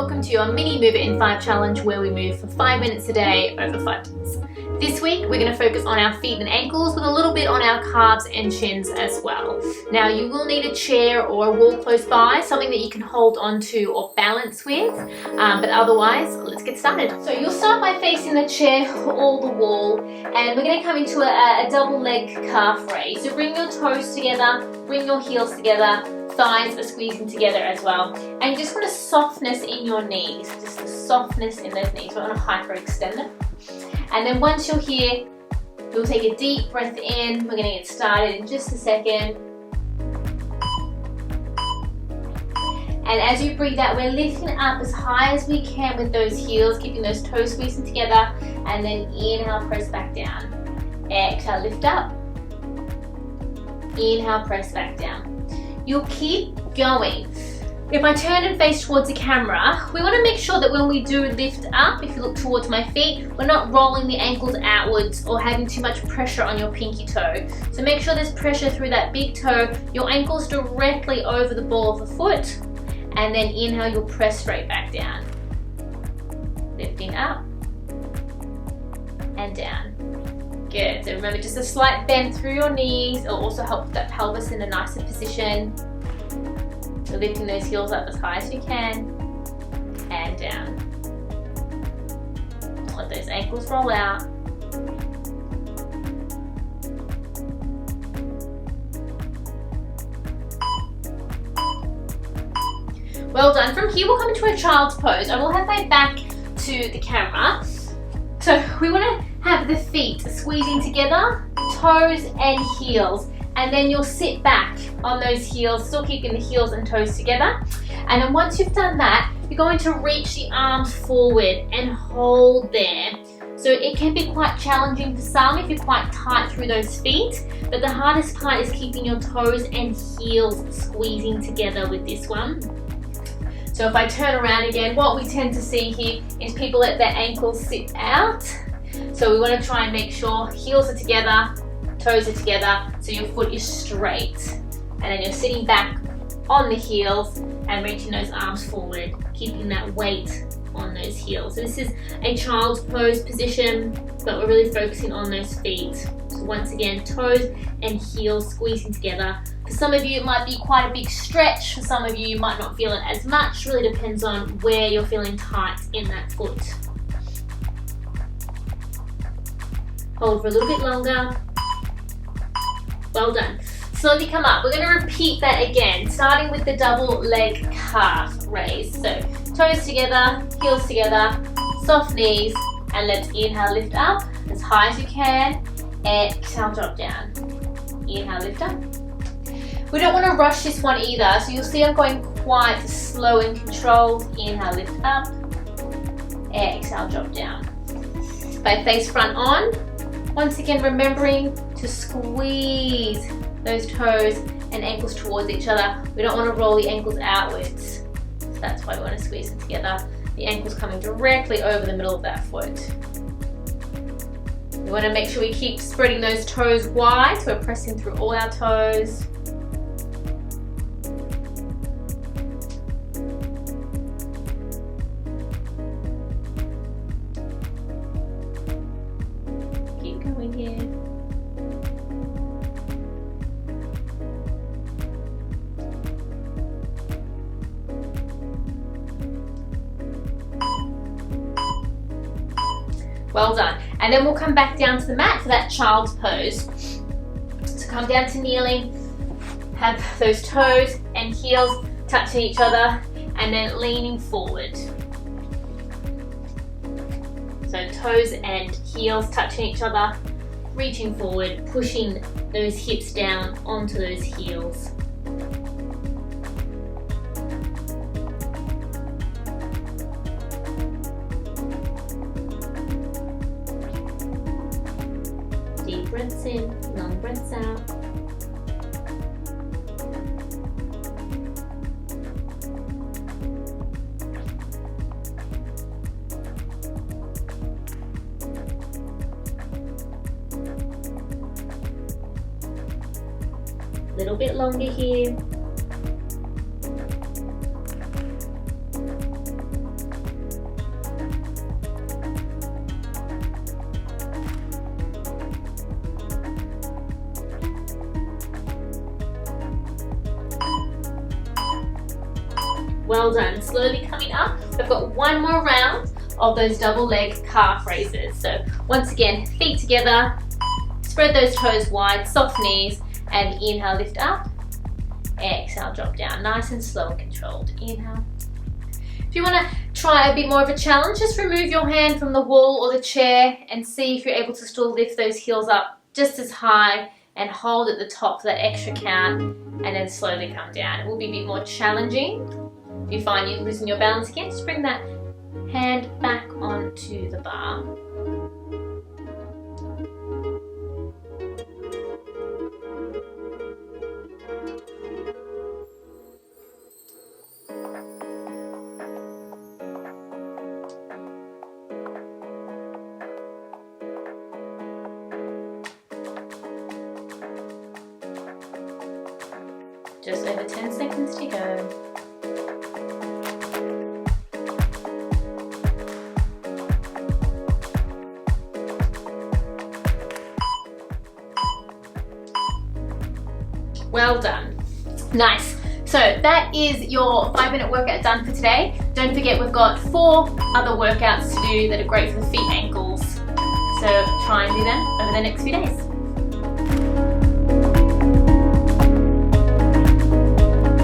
welcome to your mini Move It in 5 challenge where we move for 5 minutes a day over 5 minutes. This week we're going to focus on our feet and ankles with a little bit on our calves and shins as well. Now you will need a chair or a wall close by, something that you can hold onto or balance with, but otherwise let's get started. So you'll start by facing the chair or the wall, and we're going to come into a double leg calf raise. So bring your toes together, bring your heels together, thighs are squeezing together as well, and you just want a softness in your knees, just a softness in those knees. We don't want to hyperextend them. And then once you're here, you'll take a deep breath in. We're going to get started in just a second. And as you breathe out, we're lifting up as high as we can with those heels, keeping those toes squeezing together, and then inhale, press back down. Exhale, lift up. Inhale, press back down. You'll keep going. If I turn and face towards the camera, we want to make sure that when we do lift up, if you look towards my feet, we're not rolling the ankles outwards or having too much pressure on your pinky toe. So make sure there's pressure through that big toe, your ankle's directly over the ball of the foot, and then inhale, you'll press straight back down. Lifting up and down. Good. So remember, just a slight bend through your knees. It'll also help that pelvis in a nicer position. So lifting those heels up as high as you can and down. Let those ankles roll out. Well done. From here we'll come into a child's pose. I will have my back to the camera. So we want to have the feet squeezing together, toes and heels, and then you'll sit back on those heels, still keeping the heels and toes together. And then once you've done that, you're going to reach the arms forward and hold there. So it can be quite challenging for some if you're quite tight through those feet, but the hardest part is keeping your toes and heels squeezing together with this one. So if I turn around again, what we tend to see here is people let their ankles sit out. So we want to try and make sure heels are together, toes are together, so your foot is straight. And then you're sitting back on the heels and reaching those arms forward, keeping that weight on those heels. So this is a child's pose position, but we're really focusing on those feet. So once again, toes and heels squeezing together. For some of you, it might be quite a big stretch. For some of you, you might not feel it as much. Really depends on where you're feeling tight in that foot. Hold for a little bit longer. Well done. Slowly come up. We're going to repeat that again, starting with the double leg calf raise. So toes together, heels together, soft knees, and let's inhale, lift up as high as you can. Exhale, drop down. Inhale, lift up. We don't want to rush this one either, so you'll see I'm going quite slow and controlled. Inhale, lift up. Exhale, drop down. By face front on. Once again, remembering to squeeze those toes and ankles towards each other. We don't want to roll the ankles outwards. So that's why we want to squeeze them together. The ankles coming directly over the middle of that foot. We want to make sure we keep spreading those toes wide, so we're pressing through all our toes. Keep going here. Well done. And then we'll come back down to the mat for that child's pose. So come down to kneeling, have those toes and heels touching each other, and then leaning forward. So toes and heels touching each other, reaching forward, pushing those hips down onto those heels. Deep breaths in, long breaths out. A little bit longer here. Well done. Slowly coming up. We've got one more round of those double leg calf raises. So once again, feet together, spread those toes wide, soft knees, and inhale, lift up. Exhale, drop down. Nice and slow and controlled. Inhale. If you want to try a bit more of a challenge, just remove your hand from the wall or the chair and see if you're able to still lift those heels up just as high and hold at the top for that extra count, and then slowly come down. It will be a bit more challenging. If you find you're losing your balance again, just bring that hand back onto the bar. Just over 10 seconds to go. Well done. Nice. So that is your 5-minute workout done for today. Don't forget we've got 4 other workouts to do that are great for the feet, ankles. So try and do them over the next few days.